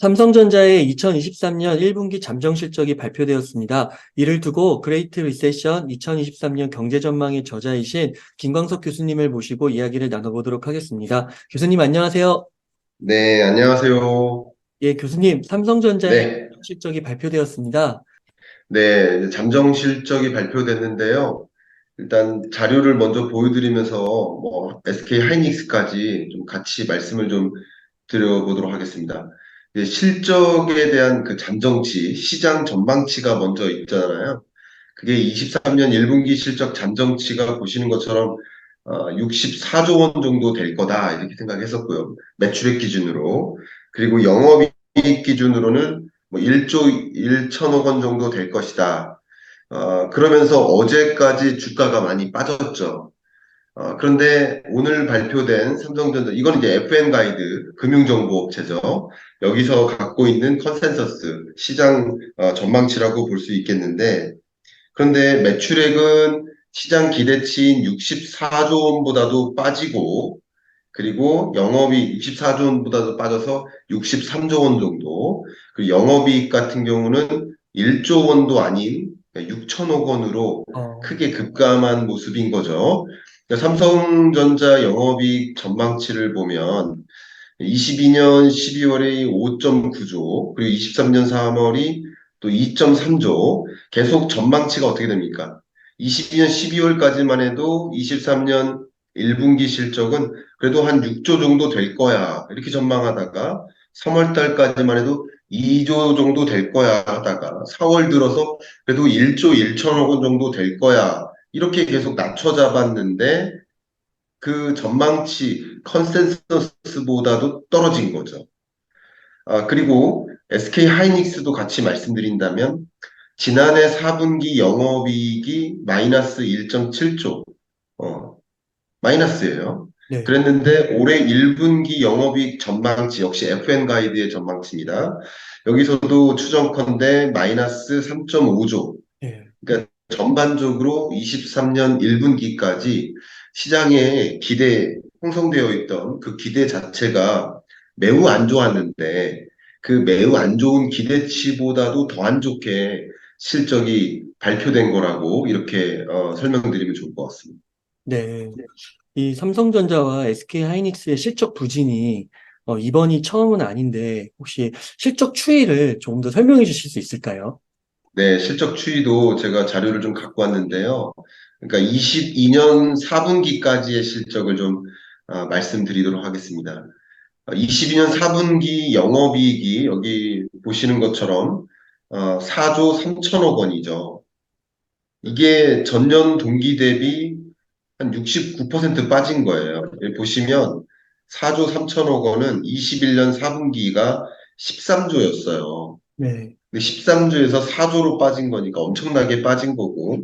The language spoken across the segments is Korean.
삼성전자의 2023년 1분기 잠정 실적이 발표되었습니다. 이를 두고 그레이트 리세션 2023년 경제 전망의 저자이신 김광석 교수님을 모시고 이야기를 나눠보도록 하겠습니다. 교수님 안녕하세요. 네, 안녕하세요. 예, 교수님, 삼성전자의 네, 실적이 발표되었습니다. 네, 이제 잠정 실적이 발표됐는데요. 일단 자료를 먼저 보여드리면서 SK 하이닉스까지 좀 같이 말씀을 좀 드려보도록 하겠습니다. 이제 실적에 대한 그 잠정치, 시장 전망치가 먼저 있잖아요. 그게 23년 1분기 실적 잠정치가 보시는 것처럼 64조 원 정도 될 거다 이렇게 생각했었고요. 매출액 기준으로. 그리고 영업이익 기준으로는 뭐 1조 1천억 원 정도 될 것이다. 그러면서 어제까지 주가가 많이 빠졌죠. 그런데 오늘 발표된 삼성전자, 이건 이제 FM 가이드, 금융정보업체죠. 여기서 갖고 있는 컨센서스, 시장 전망치라고 볼 수 있겠는데, 그런데 매출액은 시장 기대치인 64조 원보다도 빠지고, 그리고 영업이익 64조 원보다도 빠져서 63조 원 정도, 그리고 영업이익 같은 경우는 1조 원도 아닌 6천억 원으로 어, 크게 급감한 모습인 거죠. 그러니까 삼성전자 영업이익 전망치를 보면 22년 12월에 5.9조, 그리고 23년 3월이 또 2.3조, 계속 전망치가 어떻게 됩니까? 22년 12월까지만 해도 23년 1분기 실적은 그래도 한 6조 정도 될 거야. 이렇게 전망하다가 3월 달까지만 해도 2조 정도 될 거야 하다가 4월 들어서 그래도 1조 1천억 원 정도 될 거야. 이렇게 계속 낮춰 잡았는데 그 전망치 컨센서스보다도 떨어진 거죠. 그리고 SK 하이닉스도 같이 말씀드린다면 지난해 4분기 영업이익이 마이너스 1.7조, 마이너스예요. 네, 그랬는데 올해 1분기 영업이익 전망치 역시 FN 가이드의 전망치입니다. 여기서도 추정컨대 마이너스 3.5조. 예, 그러니까 전반적으로 23년 1분기까지 시장에 형성되어 있던 그 기대 자체가 매우 안 좋았는데 그 매우 안 좋은 기대치보다도 더 안 좋게 실적이 발표된 거라고 이렇게 설명드리면 좋을 것 같습니다. 네. 이 삼성전자와 SK 하이닉스의 실적 부진이 이번이 처음은 아닌데 혹시 실적 추이를 조금 더 설명해 주실 수 있을까요? 네, 실적 추이도 제가 자료를 좀 갖고 왔는데요. 그러니까 22년 4분기까지의 실적을 좀 말씀드리도록 하겠습니다. 22년 4분기 영업이익이 여기 보시는 것처럼 4조 3천억 원이죠. 이게 전년 동기 대비 한 69% 빠진 거예요. 여기 보시면 4조 3천억 원은 21년 4분기가 13조였어요. 네, 근데 13조에서 4조로 빠진 거니까 엄청나게 빠진 거고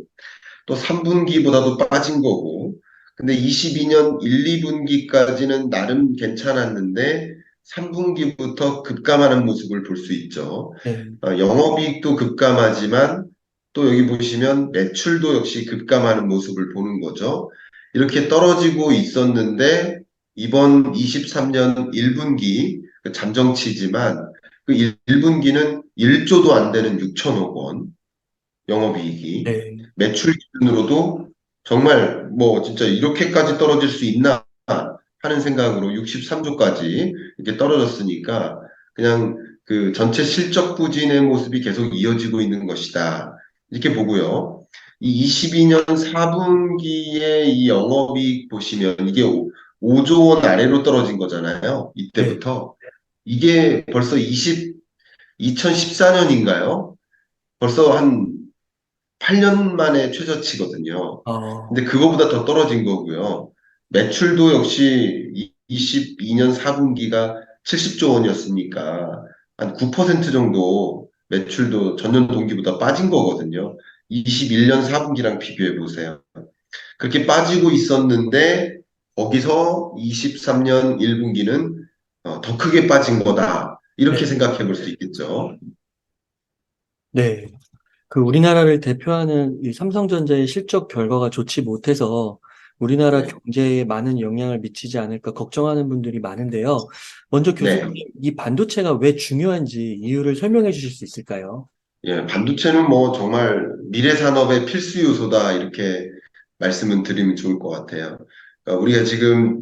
또 3분기보다도 빠진 거고, 근데 22년 1, 2분기까지는 나름 괜찮았는데, 3분기부터 급감하는 모습을 볼 수 있죠. 네, 영업이익도 급감하지만, 또 여기 보시면 매출도 역시 급감하는 모습을 보는 거죠. 이렇게 떨어지고 있었는데, 이번 23년 1분기, 잠정치지만, 그 1분기는 1조도 안 되는 6천억 원, 영업이익이 네, 매출 기준으로도 정말 뭐 진짜 이렇게까지 떨어질 수 있나 하는 생각으로 63조까지 이렇게 떨어졌으니까 그냥 그 전체 실적 부진의 모습이 계속 이어지고 있는 것이다. 이렇게 보고요. 이 22년 4분기의 이 영업이익 보시면 이게 5조 원 아래로 떨어진 거잖아요. 네. 이때부터. 이게 벌써 2014년인가요? 벌써 한 8년 만에 최저치거든요. 어, 근데 그거보다 더 떨어진 거고요. 매출도 역시 22년 4분기가 70조 원이었으니까 한 9% 정도 매출도 전년 동기보다 빠진 거거든요. 21년 4분기랑 비교해 보세요. 그렇게 빠지고 있었는데 거기서 23년 1분기는 더 크게 빠진 거다. 이렇게 네, 생각해 볼 수 있겠죠. 네. 그 우리나라를 대표하는 이 삼성전자의 실적 결과가 좋지 못해서 우리나라 네, 경제에 많은 영향을 미치지 않을까 걱정하는 분들이 많은데요. 먼저 교수님, 네. 이 반도체가 왜 중요한지 이유를 설명해 주실 수 있을까요? 예, 반도체는 뭐 정말 미래 산업의 필수 요소다 이렇게 말씀을 드리면 좋을 것 같아요. 그러니까 우리가 지금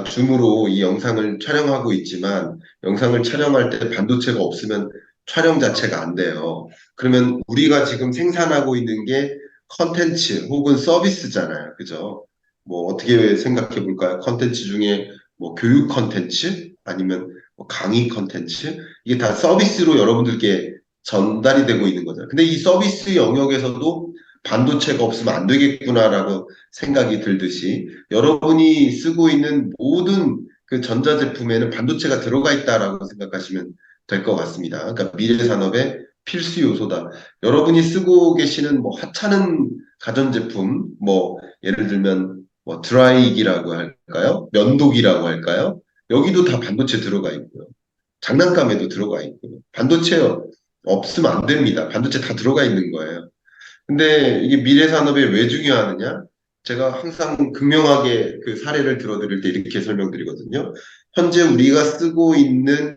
줌으로 이 영상을 촬영하고 있지만 영상을 촬영할 때 반도체가 없으면 촬영 자체가 안 돼요. 그러면 우리가 지금 생산하고 있는 게 컨텐츠 혹은 서비스잖아요. 그죠? 뭐 어떻게 생각해 볼까요? 컨텐츠 중에 뭐 교육 컨텐츠 아니면 뭐 강의 컨텐츠 이게 다 서비스로 여러분들께 전달이 되고 있는 거잖아요. 근데 이 서비스 영역에서도 반도체가 없으면 안 되겠구나라고 생각이 들듯이 여러분이 쓰고 있는 모든 그 전자제품에는 반도체가 들어가 있다라고 생각하시면 될 것 같습니다. 그러니까 미래 산업의 필수 요소다. 여러분이 쓰고 계시는 뭐 하찮은 가전제품, 뭐 예를 들면 뭐 드라이기라고 할까요? 면도기라고 할까요? 여기도 다 반도체 들어가 있고요. 장난감에도 들어가 있고요. 반도체 없으면 안 됩니다. 반도체 다 들어가 있는 거예요. 근데 이게 미래 산업에 왜 중요하느냐? 제가 항상 극명하게 그 사례를 들어드릴 때 이렇게 설명드리거든요. 현재 우리가 쓰고 있는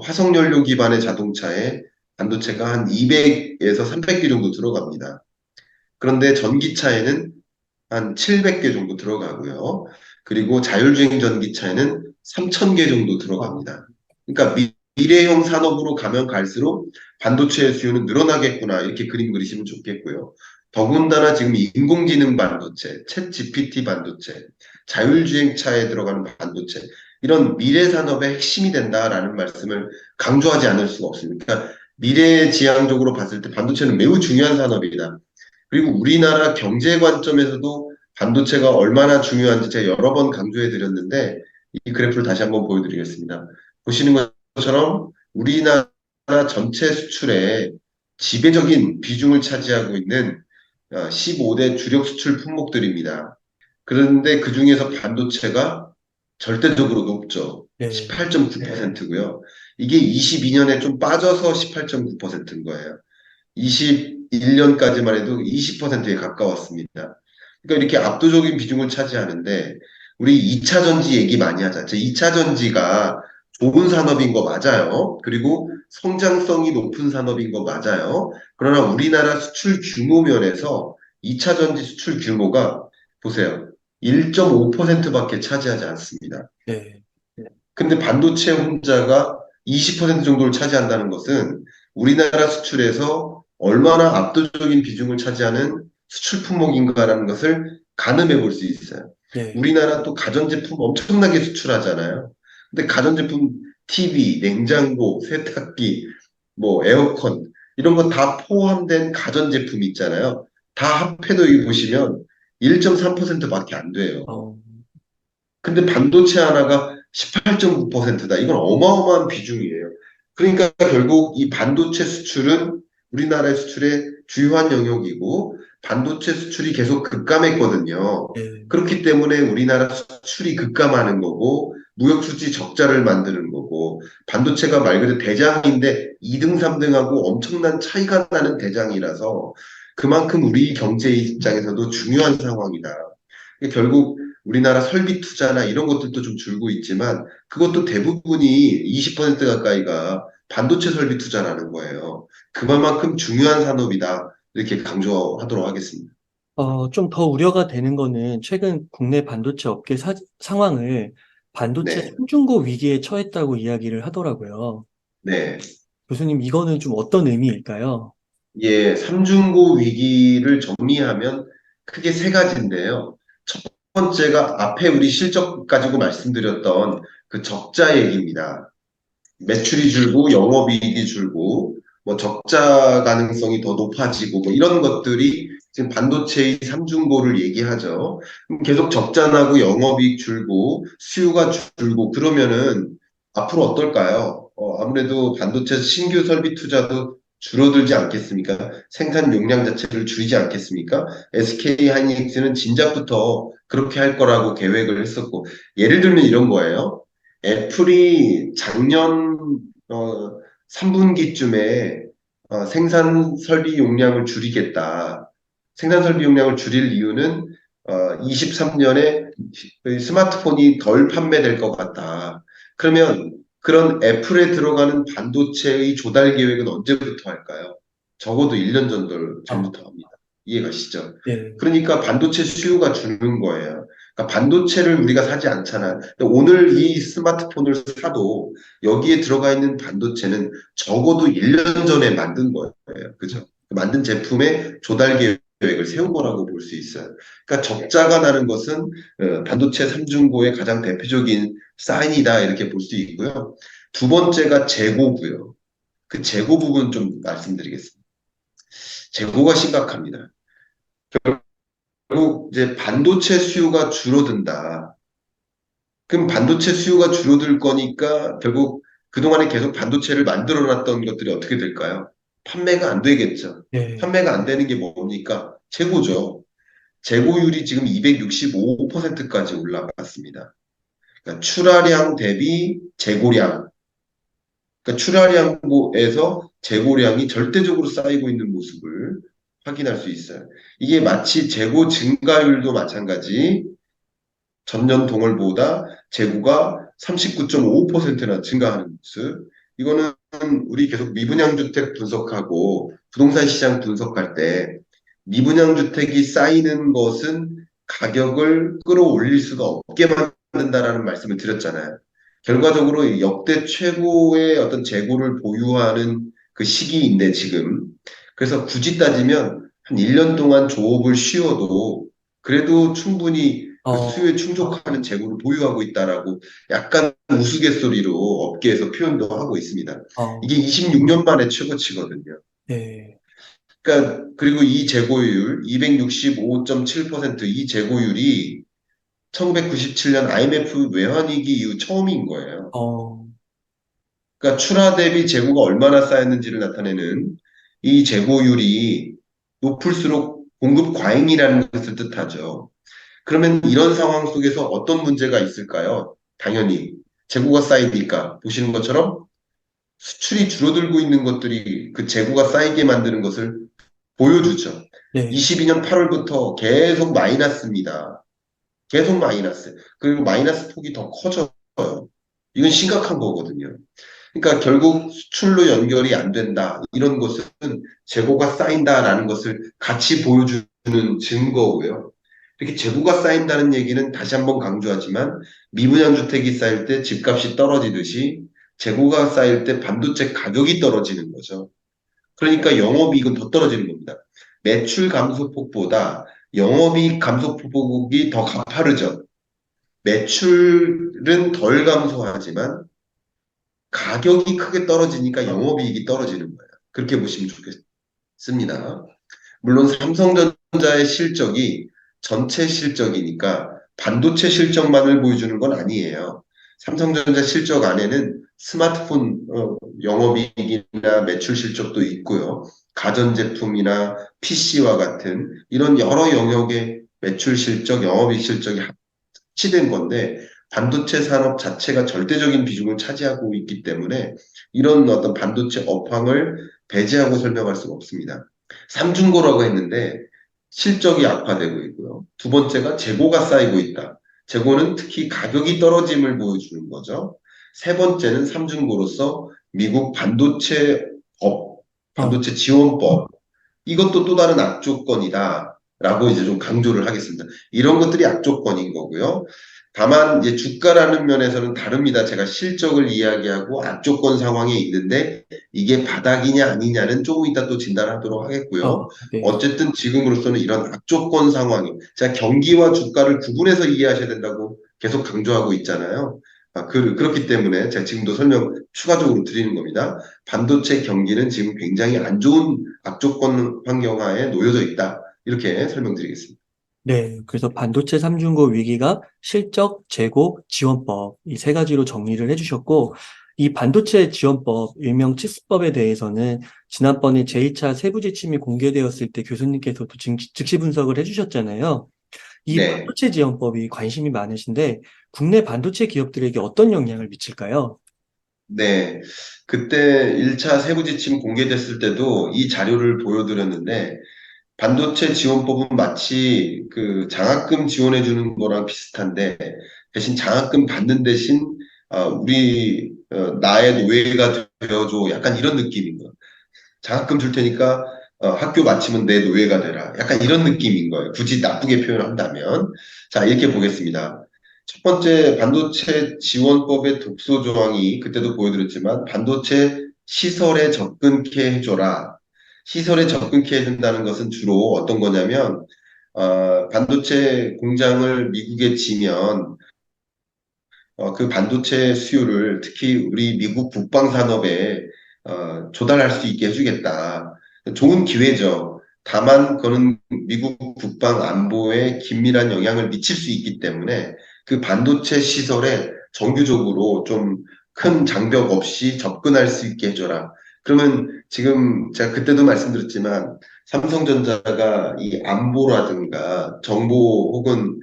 화석연료 기반의 자동차에 반도체가 한 200에서 300개 정도 들어갑니다. 그런데 전기차에는 한 700개 정도 들어가고요. 그리고 자율주행 전기차에는 3,000개 정도 어, 들어갑니다. 그러니까 미래형 산업으로 가면 갈수록 반도체의 수요는 늘어나겠구나 이렇게 그림 그리시면 좋겠고요. 더군다나 지금 인공지능 반도체, 챗 GPT 반도체, 자율주행차에 들어가는 반도체 이런 미래 산업의 핵심이 된다라는 말씀을 강조하지 않을 수가 없습니다. 그러니까 미래지향적으로 봤을 때 반도체는 매우 중요한 산업이다. 그리고 우리나라 경제 관점에서도 반도체가 얼마나 중요한지 제가 여러 번 강조해 드렸는데 이 그래프를 다시 한번 보여드리겠습니다. 보시는 것처럼 우리나라 전체 수출에 지배적인 비중을 차지하고 있는 15대 주력 수출 품목들입니다. 그런데 그 중에서 반도체가 절대적으로 높죠. 네. 18.9%고요. 이게 22년에 좀 빠져서 18.9%인 거예요. 21년까지만 해도 20%에 가까웠습니다. 그러니까 이렇게 압도적인 비중을 차지하는데 우리 2차 전지 얘기 많이 하자. 제 2차 전지가 좋은 산업인 거 맞아요. 그리고 성장성이 높은 산업인 거 맞아요. 그러나 우리나라 수출 규모 면에서 2차 전지 수출 규모가 보세요. 1.5%밖에 차지하지 않습니다. 네. 근데 반도체 혼자가 20% 정도를 차지한다는 것은 우리나라 수출에서 얼마나 압도적인 비중을 차지하는 수출 품목인가라는 것을 가늠해 볼 수 있어요. 네. 우리나라 또 가전제품 엄청나게 수출하잖아요. 근데 가전제품 TV, 냉장고, 세탁기, 뭐 에어컨 이런 거 다 포함된 가전제품 있잖아요. 다 합해도 여기 보시면 1.3%밖에 안 돼요. 어, 근데 반도체 하나가 18.9%다. 이건 어마어마한 비중이에요. 그러니까 결국 이 반도체 수출은 우리나라의 수출의 주요한 영역이고 반도체 수출이 계속 급감했거든요. 네. 그렇기 때문에 우리나라 수출이 급감하는 거고 무역 수지 적자를 만드는 거고 반도체가 말 그대로 대장인데 2등, 3등하고 엄청난 차이가 나는 대장이라서 그만큼 우리 경제 입장에서도 중요한 상황이다. 결국 우리나라 설비 투자나 이런 것들도 좀 줄고 있지만 그것도 대부분이 20% 가까이가 반도체 설비 투자라는 거예요. 그만큼 중요한 산업이다. 이렇게 강조하도록 하겠습니다. 좀 더 우려가 되는 거는 최근 국내 반도체 업계 상황을 반도체 네. 선진국 위기에 처했다고 이야기를 하더라고요. 네. 교수님, 이거는 좀 어떤 의미일까요? 예, 삼중고 위기를 정리하면 크게 세 가지인데요. 첫 번째가 앞에 우리 실적 가지고 말씀드렸던 그 적자 얘기입니다. 매출이 줄고 영업이익이 줄고 뭐 적자 가능성이 더 높아지고 뭐 이런 것들이 지금 반도체의 삼중고를 얘기하죠. 계속 적자 나고 영업이익 줄고 수요가 줄고 그러면은 앞으로 어떨까요? 아무래도 반도체 신규 설비 투자도 줄어들지 않겠습니까? 생산 용량 자체를 줄이지 않겠습니까? SK 하이닉스는 진작부터 그렇게 할 거라고 계획을 했었고 예를 들면 이런 거예요. 애플이 작년 3분기쯤에 생산 설비 용량을 줄이겠다. 생산 설비 용량을 줄일 이유는 23년에 스마트폰이 덜 판매될 것 같다. 그러면 그런 애플에 들어가는 반도체의 조달 계획은 언제부터 할까요? 적어도 1년 아, 전부터 합니다. 이해가시죠? 네, 그러니까 반도체 수요가 주는 거예요. 그러니까 반도체를 우리가 사지 않잖아. 근데 오늘 이 스마트폰을 사도 여기에 들어가 있는 반도체는 적어도 1년 전에 만든 거예요. 그죠? 만든 제품의 조달 계획을 세운 거라고 볼 수 있어요. 그러니까 적자가 나는 것은 반도체 삼중고의 가장 대표적인 사인이다 이렇게 볼 수 있고요. 두 번째가 재고고요. 그 재고 부분 좀 말씀드리겠습니다. 재고가 심각합니다. 결국 이제 반도체 수요가 줄어든다. 그럼 반도체 수요가 줄어들 거니까 결국 그동안에 계속 반도체를 만들어 놨던 것들이 어떻게 될까요? 판매가 안 되겠죠. 네, 판매가 안 되는 게 뭡니까? 재고죠. 재고율이 지금 265%까지 올라갔습니다. 그러니까 출하량 대비 재고량. 그러니까 출하량에서 재고량이 절대적으로 쌓이고 있는 모습을 확인할 수 있어요. 이게 마치 재고 증가율도 마찬가지 전년 동월보다 재고가 39.5%나 증가하는 모습. 이거는 우리 계속 미분양 주택 분석하고 부동산 시장 분석할 때 미분양 주택이 쌓이는 것은 가격을 끌어올릴 수가 없게 만든다라는 말씀을 드렸잖아요. 결과적으로 이 역대 최고의 어떤 재고를 보유하는 그 시기인데 지금 그래서 굳이 따지면 한 1년 동안 조업을 쉬어도 그래도 충분히 그 어, 수요에 충족하는 재고를 보유하고 있다라고 약간 우스갯소리로 업계에서 표현도 하고 있습니다. 어, 이게 26년 만에 최고치거든요. 네, 그러니까 그리고 이 재고율 265.7%이 재고율이 1997년 IMF 외환위기 이후 처음인 거예요. 어, 그러니까 출하 대비 재고가 얼마나 쌓였는지를 나타내는 이 재고율이 높을수록 공급 과잉이라는 것을 뜻하죠. 그러면 이런 상황 속에서 어떤 문제가 있을까요? 당연히 재고가 쌓이니까 보시는 것처럼 수출이 줄어들고 있는 것들이 그 재고가 쌓이게 만드는 것을 보여주죠. 네, 22년 8월부터 계속 마이너스입니다. 계속 마이너스. 그리고 마이너스 폭이 더 커져요. 이건 심각한 거거든요. 그러니까 결국 수출로 연결이 안 된다. 이런 것은 재고가 쌓인다라는 것을 같이 보여주는 증거고요. 이렇게 재고가 쌓인다는 얘기는 다시 한번 강조하지만 미분양 주택이 쌓일 때 집값이 떨어지듯이 재고가 쌓일 때 반도체 가격이 떨어지는 거죠. 그러니까 영업이익은 더 떨어지는 겁니다. 매출 감소폭보다 영업이익 감소폭이 더 가파르죠. 매출은 덜 감소하지만 가격이 크게 떨어지니까 어, 영업이익이 떨어지는 거예요. 그렇게 보시면 좋겠습니다. 물론 삼성전자의 실적이 전체 실적이니까 반도체 실적만을 보여주는 건 아니에요. 삼성전자 실적 안에는 스마트폰 영업이익이나 매출 실적도 있고요. 가전제품이나 PC와 같은 이런 여러 영역의 매출 실적, 영업이익 실적이 합치된 건데 반도체 산업 자체가 절대적인 비중을 차지하고 있기 때문에 이런 어떤 반도체 업황을 배제하고 설명할 수가 없습니다. 삼중고라고 했는데 실적이 악화되고 있고요. 두 번째가 재고가 쌓이고 있다. 재고는 특히 가격이 떨어짐을 보여주는 거죠. 세 번째는 삼중고로서 미국 반도체 법, 어, 반도체 지원법, 이것도 또 다른 악조건이다. 라고 이제 좀 강조를 하겠습니다. 이런 것들이 악조건인 거고요. 다만 이제 주가라는 면에서는 다릅니다. 제가 실적을 이야기하고 악조건 상황에 있는데 이게 바닥이냐 아니냐는 조금 이따 또 진단하도록 하겠고요. 네, 어쨌든 지금으로서는 이런 악조건 상황이 제가 경기와 주가를 구분해서 이해하셔야 된다고 계속 강조하고 있잖아요. 그렇기 때문에 제가 지금도 설명 추가적으로 드리는 겁니다. 반도체 경기는 지금 굉장히 안 좋은 악조건 환경하에 놓여져 있다. 이렇게 설명드리겠습니다. 네. 그래서 반도체 삼중고 위기가 실적, 재고, 지원법 이 세 가지로 정리를 해주셨고, 이 반도체 지원법, 일명 칩스법에 대해서는 지난번에 제2차 세부 지침이 공개되었을 때 교수님께서도 즉시 분석을 해주셨잖아요. 이 네. 반도체 지원법이 관심이 많으신데, 국내 반도체 기업들에게 어떤 영향을 미칠까요? 네. 그때 1차 세부 지침 공개됐을 때도 이 자료를 보여드렸는데 반도체 지원법은 마치 그 장학금 지원해 주는 거랑 비슷한데 대신 장학금 받는 대신 우리 나의 노예가 되어줘 약간 이런 느낌인 거예요. 장학금 줄 테니까 학교 마치면 내 노예가 되라. 약간 이런 느낌인 거예요. 굳이 나쁘게 표현한다면. 자, 이렇게 보겠습니다. 첫 번째 반도체 지원법의 독소 조항이 그때도 보여드렸지만 반도체 시설에 접근케 해줘라. 시설에 접근케 해준다는 것은 주로 어떤 거냐면 반도체 공장을 미국에 지면 그 반도체 수요를 특히 우리 미국 국방 산업에 조달할 수 있게 해주겠다. 좋은 기회죠. 다만 그거는 미국 국방 안보에 긴밀한 영향을 미칠 수 있기 때문에 그 반도체 시설에 정규적으로 좀 큰 장벽 없이 접근할 수 있게 해줘라. 그러면 지금 제가 그때도 말씀드렸지만 삼성전자가 이 안보라든가 정보 혹은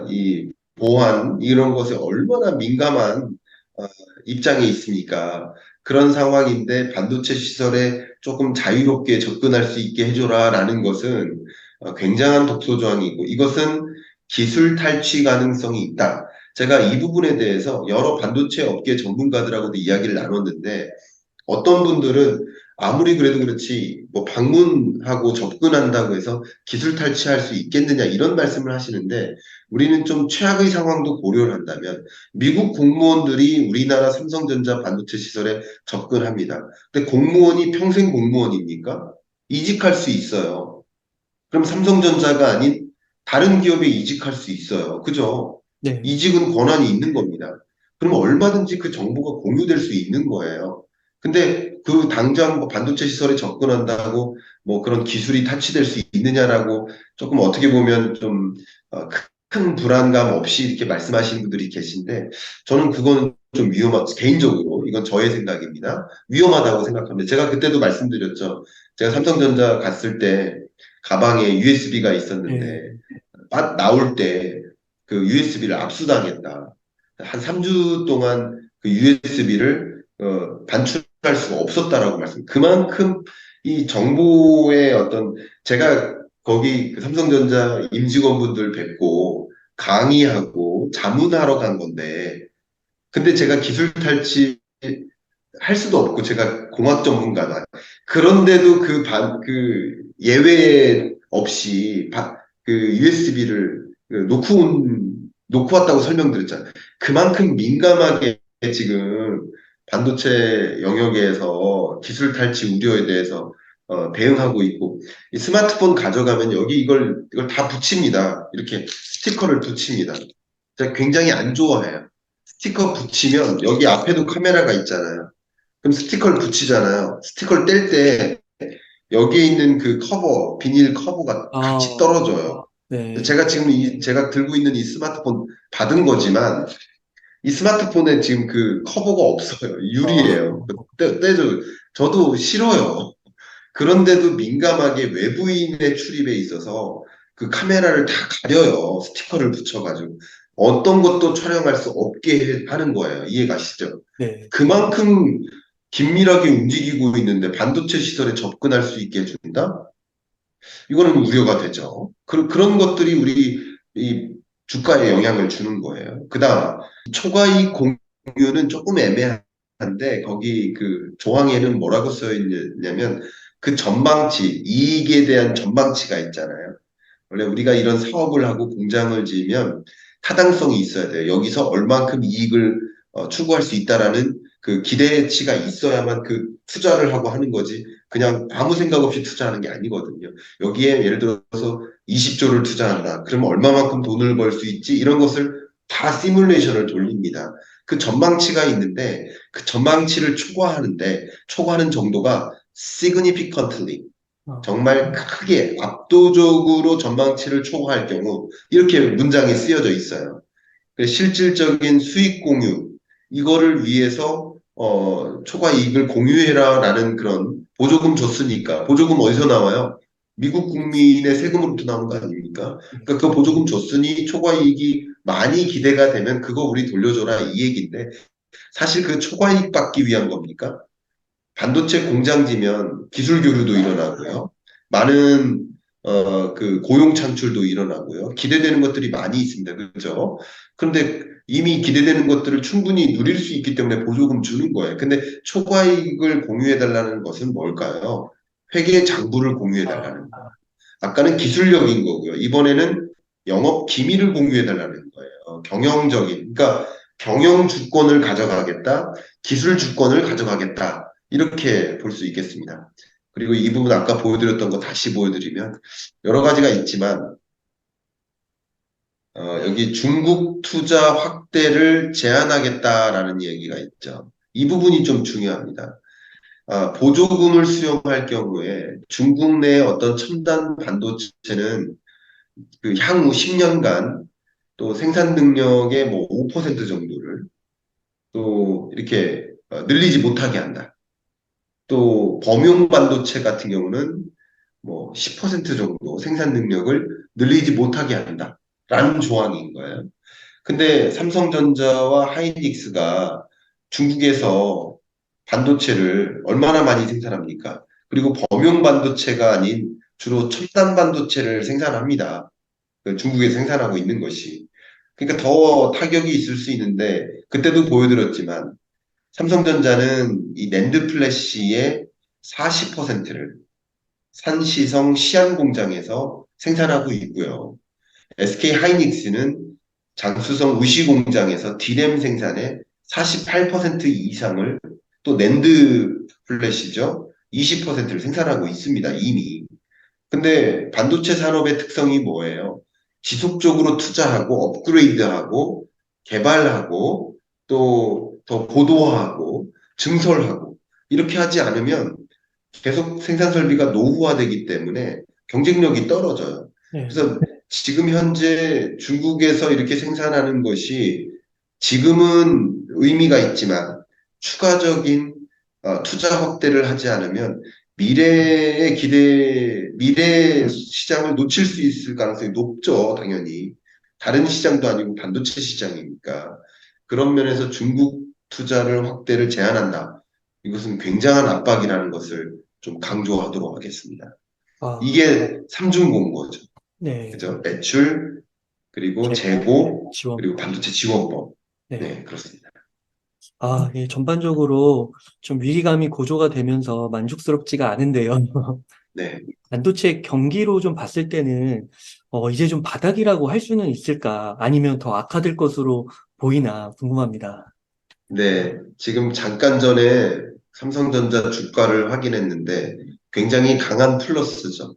이 보안 이런 것에 얼마나 민감한 어, 입장에 있습니까? 그런 상황인데 반도체 시설에 조금 자유롭게 접근할 수 있게 해줘라라는 것은 굉장한 독소 조항이고 이것은 기술 탈취 가능성이 있다. 제가 이 부분에 대해서 여러 반도체 업계 전문가들하고도 이야기를 나눴는데 어떤 분들은 아무리 그래도 그렇지 뭐 방문하고 접근한다고 해서 기술 탈취할 수 있겠느냐 이런 말씀을 하시는데 우리는 좀 최악의 상황도 고려를 한다면 미국 공무원들이 우리나라 삼성전자 반도체 시설에 접근합니다. 근데 공무원이 평생 공무원입니까? 이직할 수 있어요. 그럼 삼성전자가 아닌 다른 기업에 이직할 수 있어요. 그죠? 네. 이직은 권한이 있는 겁니다. 그러면 얼마든지 그 정보가 공유될 수 있는 거예요. 근데 그 당장 뭐 반도체 시설에 접근한다고 뭐 그런 기술이 타치될 수 있느냐라고 조금 어떻게 보면 좀 큰 불안감 없이 이렇게 말씀하시는 분들이 계신데 저는 그건 좀 개인적으로 이건 저의 생각입니다. 위험하다고 생각합니다. 제가 그때도 말씀드렸죠. 제가 삼성전자 갔을 때 가방에 USB가 예. 있었는데 나올 때 그 USB를 압수당했다. 한 3주 동안 그 USB를 반출할 수가 없었다라고 말씀. 그만큼 이 정보의 어떤 제가 거기 그 삼성전자 임직원분들 뵙고 강의하고 자문하러 간 건데 근데 제가 기술 탈취 할 수도 없고 제가 공학 전문가다. 그런데도 그 예외 없이 그 USB를 놓고 왔다고 설명드렸잖아요. 그만큼 민감하게 지금 반도체 영역에서 기술 탈취 우려에 대해서 대응하고 있고 이 스마트폰 가져가면 여기 이걸 다 붙입니다. 이렇게 스티커를 붙입니다. 제가 굉장히 안 좋아해요. 스티커 붙이면 여기 앞에도 카메라가 있잖아요. 그럼 스티커를 붙이잖아요. 스티커를 뗄 때 여기에 있는 그 비닐 커버가 같이 아, 떨어져요. 네. 제가 지금 제가 들고 있는 이 스마트폰 받은 거지만 이 스마트폰에 지금 그 커버가 없어요. 아, 유리예요. 떼줘. 저도 싫어요. 그런데도 민감하게 외부인의 출입에 있어서 그 카메라를 다 가려요. 스티커를 붙여가지고. 어떤 것도 촬영할 수 없게 하는 거예요. 이해가시죠? 네. 그만큼 긴밀하게 움직이고 있는데 반도체 시설에 접근할 수 있게 해준다? 이거는 우려가 되죠. 그런 것들이 우리 이 주가에 영향을 주는 거예요. 그 다음, 초과이익 공유는 조금 애매한데, 거기 그 조항에는 뭐라고 써 있냐면, 그 전망치, 이익에 대한 전망치가 있잖아요. 원래 우리가 이런 사업을 하고 공장을 지으면 타당성이 있어야 돼요. 여기서 얼만큼 이익을 추구할 수 있다라는 그 기대치가 있어야만 그 투자를 하고 하는 거지. 그냥 아무 생각 없이 투자하는 게 아니거든요. 여기에 예를 들어서 20조를 투자한다. 그러면 얼마만큼 돈을 벌 수 있지? 이런 것을 다 시뮬레이션을 돌립니다. 그 전망치가 있는데 그 전망치를 초과하는 정도가 significantly 아, 정말 크게 압도적으로 전망치를 초과할 경우 이렇게 문장이 쓰여져 있어요. 실질적인 수익 공유 이거를 위해서 초과 이익을 공유해라라는 그런 보조금 줬으니까 보조금 어디서 나와요? 미국 국민의 세금으로부터 나오는 거 아닙니까? 네. 그러니까 그 보조금 줬으니 초과 이익이 많이 기대가 되면 그거 우리 돌려줘라 이 얘기인데 사실 그 초과 이익 받기 위한 겁니까? 반도체 공장 지면 기술 교류도 일어나고요. 많은 그 고용 창출도 일어나고요. 기대되는 것들이 많이 있습니다. 그렇죠? 그런데 이미 기대되는 것들을 충분히 누릴 수 있기 때문에 보조금 주는 거예요. 근데 초과이익을 공유해달라는 것은 뭘까요? 회계 장부를 공유해달라는 거예요. 아까는 기술력인 거고요. 이번에는 영업 기밀을 공유해달라는 거예요. 경영적인, 그러니까 경영 주권을 가져가겠다, 기술 주권을 가져가겠다, 이렇게 볼 수 있겠습니다. 그리고 이 부분 아까 보여드렸던 거 다시 보여드리면 여러 가지가 있지만 여기 중국 투자 확대를 제한하겠다라는 얘기가 있죠. 이 부분이 좀 중요합니다. 보조금을 수용할 경우에 중국 내 어떤 첨단 반도체는 그 향후 10년간 또 생산 능력의 뭐 5% 정도를 또 이렇게 늘리지 못하게 한다. 또 범용 반도체 같은 경우는 뭐 10% 정도 생산 능력을 늘리지 못하게 한다. 라는 조항인 거예요. 근데 삼성전자와 하이닉스가 중국에서 반도체를 얼마나 많이 생산합니까? 그리고 범용 반도체가 아닌 주로 첨단 반도체를 생산합니다. 그 중국에 생산하고 있는 것이. 그러니까 더 타격이 있을 수 있는데, 그때도 보여드렸지만, 삼성전자는 이 낸드 플래시의 40%를 산시성 시안 공장에서 생산하고 있고요. SK 하이닉스는 장수성 우시 공장에서 D램 생산의 48% 이상을 또 낸드 플래시죠. 20%를 생산하고 있습니다. 이미. 근데 반도체 산업의 특성이 뭐예요? 지속적으로 투자하고 업그레이드하고 개발하고 또 더 고도화하고 증설하고 이렇게 하지 않으면 계속 생산 설비가 노후화되기 때문에 경쟁력이 떨어져요. 네. 그래서 지금 현재 중국에서 이렇게 생산하는 것이 지금은 의미가 있지만 추가적인 투자 확대를 하지 않으면 미래 시장을 놓칠 수 있을 가능성이 높죠, 당연히. 다른 시장도 아니고 반도체 시장이니까. 그런 면에서 중국 투자를 확대를 제한한다. 이것은 굉장한 압박이라는 것을 좀 강조하도록 하겠습니다. 아, 이게 삼중 공고죠. 네. 그죠? 매출, 그리고 재고, 재고, 그리고 지원법. 반도체 지원법. 네. 네, 그렇습니다. 예, 전반적으로 좀 위기감이 고조가 되면서 만족스럽지가 않은데요. 네. 반도체 경기로 좀 봤을 때는, 이제 좀 바닥이라고 할 수는 있을까? 아니면 더 악화될 것으로 보이나 궁금합니다. 네, 지금 잠깐 전에 삼성전자 주가를 확인했는데 굉장히 강한 플러스죠.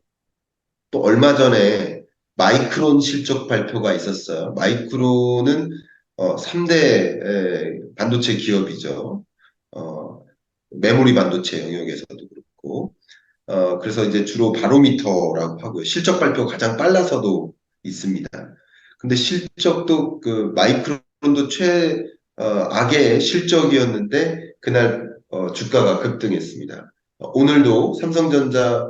또 얼마 전에 마이크론 실적 발표가 있었어요. 마이크론은 3대 반도체 기업이죠. 어, 메모리 반도체 영역에서도 그렇고. 그래서 이제 주로 바로미터라고 하고요. 실적 발표가 가장 빨라서도 있습니다. 근데 실적도 그 마이크론도 악의 실적이었는데 그날 주가가 급등했습니다. 오늘도 삼성전자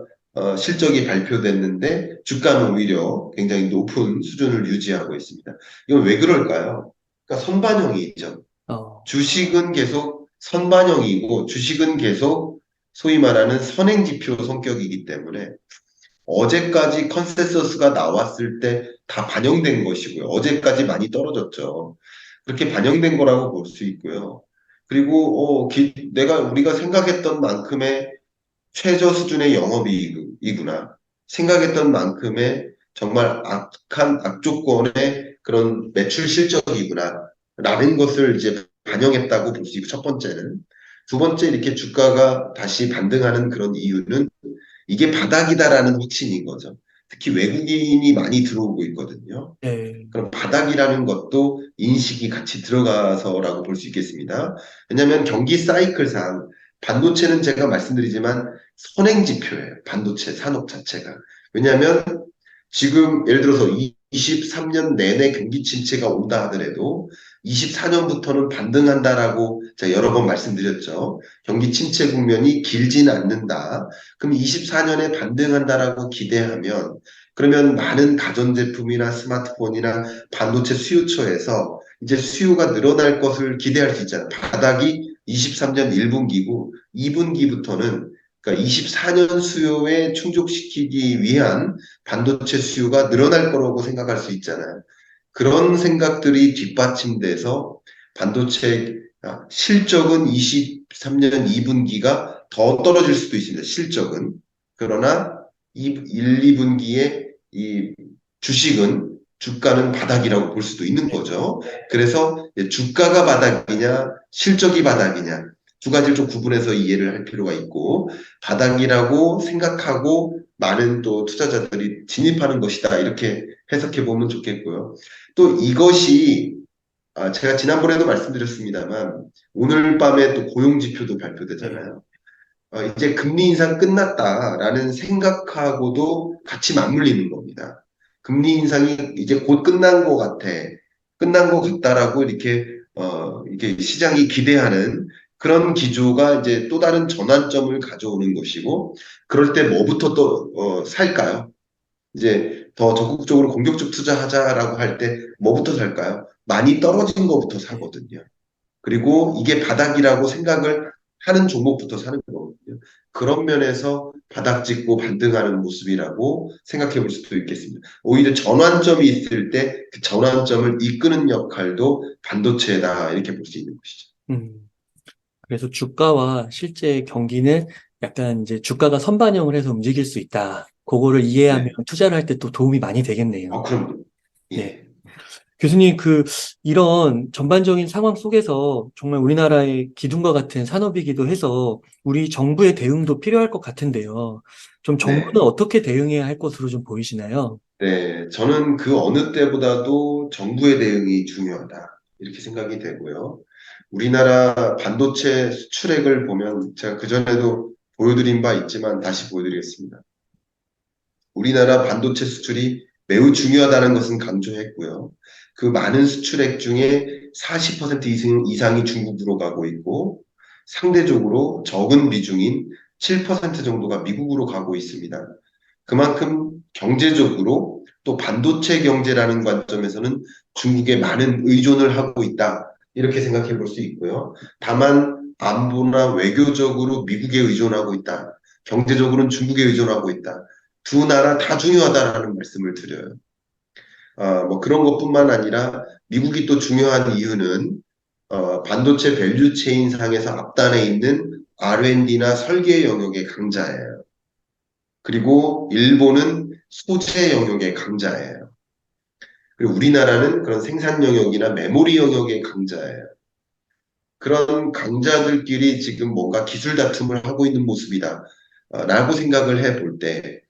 실적이 발표됐는데 주가는 오히려 굉장히 높은 수준을 유지하고 있습니다. 이건 왜 그럴까요? 그러니까 선반영이죠. 어, 주식은 계속 선반영이고 주식은 계속 소위 말하는 선행지표 성격이기 때문에 어제까지 컨센서스가 나왔을 때 다 반영된 것이고요. 어제까지 많이 떨어졌죠. 그렇게 반영된 거라고 볼 수 있고요. 그리고 우리가 생각했던 만큼의 최저 수준의 영업이익이구나. 생각했던 만큼의 정말 악한 악조건의 그런 매출 실적이구나. 라는 것을 이제 반영했다고 볼 수 있고, 첫 번째는. 두 번째, 이렇게 주가가 다시 반등하는 그런 이유는 이게 바닥이다라는 확신인 거죠. 특히 외국인이 많이 들어오고 있거든요. 네. 그럼 바닥이라는 것도 인식이 같이 들어가서라고 볼 수 있겠습니다. 왜냐하면 경기 사이클상 반도체는 제가 말씀드리지만 선행지표예요. 반도체 산업 자체가. 왜냐하면 지금 예를 들어서 23년 내내 경기 침체가 온다 하더라도 24년부터는 반등한다라고 제가 여러 번 말씀드렸죠. 경기 침체 국면이 길지는 않는다. 그럼 24년에 반등한다라고 기대하면 그러면 많은 가전제품이나 스마트폰이나 반도체 수요처에서 이제 수요가 늘어날 것을 기대할 수 있잖아요. 바닥이 23년 1분기고 2분기부터는 그러니까 24년 수요에 충족시키기 위한 반도체 수요가 늘어날 거라고 생각할 수 있잖아요. 그런 생각들이 뒷받침돼서 반도체 실적은 23년 2분기가 더 떨어질 수도 있습니다. 실적은. 그러나 1, 2분기에 이 주식은 주가는 바닥이라고 볼 수도 있는 거죠. 그래서 주가가 바닥이냐, 실적이 바닥이냐, 두 가지를 좀 구분해서 이해를 할 필요가 있고, 바닥이라고 생각하고 많은 또 투자자들이 진입하는 것이다. 이렇게 해석해 보면 좋겠고요. 또 이것이 제가 지난번에도 말씀드렸습니다만 오늘 밤에 또 고용지표도 네. 발표되잖아요. 이제 금리 인상 끝났다라는 생각하고도 같이 맞물리는 겁니다. 금리 인상이 이제 곧 끝난 것 같아. 끝난 것 같다라고 이렇게 시장이 기대하는 그런 기조가 이제 또 다른 전환점을 가져오는 것이고, 그럴 때 뭐부터 또 살까요? 이제 더 적극적으로 공격적 투자하자라고 할 때 뭐부터 살까요? 많이 떨어진 것부터 네. 사거든요. 그리고 이게 바닥이라고 생각을 하는 종목부터 사는 거거든요. 그런 면에서 바닥 찍고 반등하는 모습이라고 생각해 볼 수도 있겠습니다. 오히려 전환점이 있을 때 그 전환점을 이끄는 역할도 반도체다 이렇게 볼 수 있는 것이죠. 음, 그래서 주가와 실제 경기는 약간 이제 주가가 선반영을 해서 움직일 수 있다. 그거를 이해하면 네. 투자를 할 때 또 도움이 많이 되겠네요. 그럼요. 네. 예. 교수님, 이런 전반적인 상황 속에서 정말 우리나라의 기둥과 같은 산업이기도 해서 우리 정부의 대응도 필요할 것 같은데요. 좀 정부는 네. 어떻게 대응해야 할 것으로 좀 보이시나요? 네. 저는 그 어느 때보다도 정부의 대응이 중요하다. 이렇게 생각이 되고요. 우리나라 반도체 수출액을 보면 제가 그전에도 보여드린 바 있지만 다시 보여드리겠습니다. 우리나라 반도체 수출이 매우 중요하다는 것은 강조했고요. 그 많은 수출액 중에 40% 이상이 중국으로 가고 있고 상대적으로 적은 비중인 7% 정도가 미국으로 가고 있습니다. 그만큼 경제적으로 또 반도체 경제라는 관점에서는 중국에 많은 의존을 하고 있다. 이렇게 생각해 볼 수 있고요. 다만 안보나 외교적으로 미국에 의존하고 있다. 경제적으로는 중국에 의존하고 있다. 두 나라 다 중요하다라는 말씀을 드려요. 뭐 그런 것뿐만 아니라 미국이 또 중요한 이유는 반도체 밸류 체인 상에서 앞단에 있는 R&D나 설계 영역의 강자예요. 그리고 일본은 소재 영역의 강자예요. 그리고 우리나라는 그런 생산 영역이나 메모리 영역의 강자예요. 그런 강자들끼리 지금 뭔가 기술 다툼을 하고 있는 모습이다. 라고 생각을 해볼 때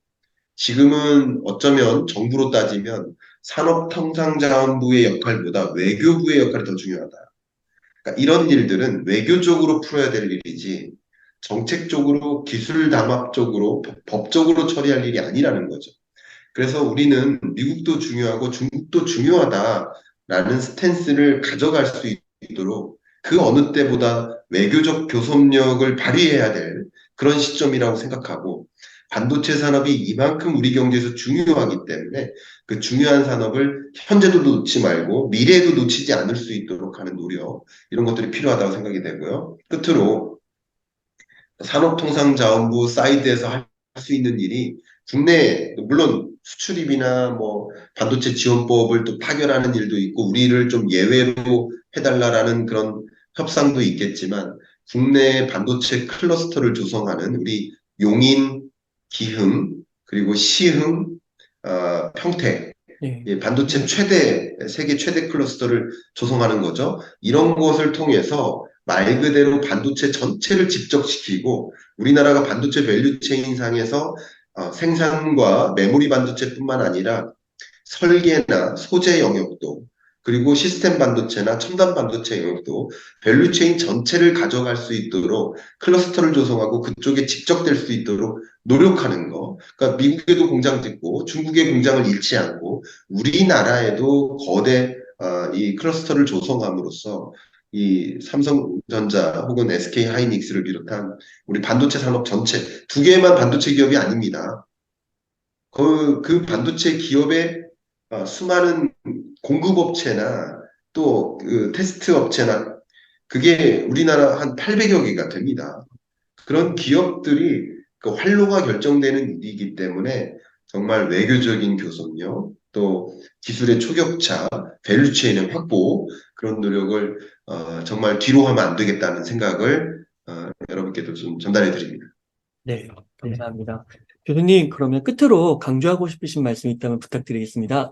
지금은 어쩌면 정부로 따지면 산업통상자원부의 역할보다 외교부의 역할이 더 중요하다. 그러니까 이런 일들은 외교적으로 풀어야 될 일이지 정책적으로 기술 담합적으로 법적으로 처리할 일이 아니라는 거죠. 그래서 우리는 미국도 중요하고 중국도 중요하다라는 스탠스를 가져갈 수 있도록 그 어느 때보다 외교적 교섭력을 발휘해야 될 그런 시점이라고 생각하고 반도체 산업이 이만큼 우리 경제에서 중요하기 때문에 그 중요한 산업을 현재도 놓지 말고 미래에도 놓치지 않을 수 있도록 하는 노력 이런 것들이 필요하다고 생각이 되고요. 끝으로 산업통상자원부 사이드에서 할 수 있는 일이 국내 물론 수출입이나 뭐 반도체 지원법을 또 파견하는 일도 있고 우리를 좀 예외로 해달라라는 그런 협상도 있겠지만 국내 반도체 클러스터를 조성하는 우리 용인, 기흥 그리고 시흥, 평택 예. 반도체 세계 최대 클러스터를 조성하는 거죠. 이런 것을 통해서 말 그대로 반도체 전체를 집적시키고 우리나라가 반도체 밸류 체인 상에서 생산과 메모리 반도체뿐만 아니라 설계나 소재 영역도 그리고 시스템 반도체나 첨단 반도체 영역도 밸류체인 전체를 가져갈 수 있도록 클러스터를 조성하고 그쪽에 집적될 수 있도록 노력하는 거. 그러니까 미국에도 공장 짓고 중국의 공장을 잃지 않고 우리나라에도 거대 이 클러스터를 조성함으로써 이 삼성전자 혹은 SK 하이닉스를 비롯한 우리 반도체 산업 전체 두 개만 반도체 기업이 아닙니다. 그 반도체 기업의 수많은 공급업체나 또 그 테스트 업체나 그게 우리나라 한 800여 개가 됩니다. 그런 기업들이 그 활로가 결정되는 일이기 때문에 정말 외교적인 교섭력, 또 기술의 초격차, 밸류체인의 확보 그런 노력을 정말 뒤로 하면 안 되겠다는 생각을 여러분께도 좀 전달해 드립니다. 네, 감사합니다. 교수님, 그러면 끝으로 강조하고 싶으신 말씀 있다면 부탁드리겠습니다.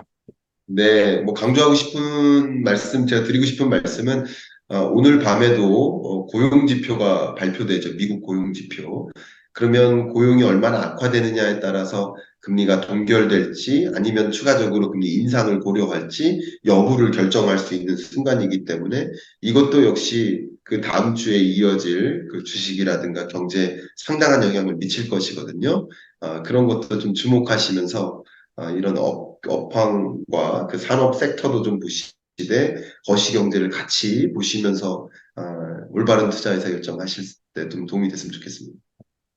네, 뭐 강조하고 싶은 말씀, 제가 드리고 싶은 말씀은 오늘 밤에도 고용 지표가 발표되죠. 미국 고용 지표. 그러면 고용이 얼마나 악화되느냐에 따라서 금리가 동결될지 아니면 추가적으로 금리 인상을 고려할지 여부를 결정할 수 있는 순간이기 때문에 이것도 역시 그 다음 주에 이어질 그 주식이라든가 경제에 상당한 영향을 미칠 것이거든요. 그런 것도 좀 주목하시면서 이런 업황과 그 산업 섹터도 좀 보시되 거시경제를 같이 보시면서 올바른 투자 의사 결정하실 때 좀 도움이 됐으면 좋겠습니다.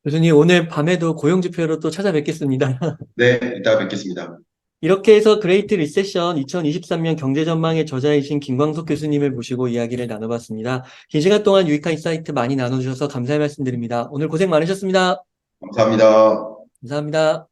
교수님, 오늘 밤에도 고용 지표로 또 찾아뵙겠습니다. 네, 이따 뵙겠습니다. 이렇게 해서 그레이트 리세션 2023년 경제 전망의 저자이신 김광석 교수님을 모시고 이야기를 나눠봤습니다. 긴 시간 동안 유익한 인사이트 많이 나눠주셔서 감사의 말씀드립니다. 오늘 고생 많으셨습니다. 감사합니다. 감사합니다.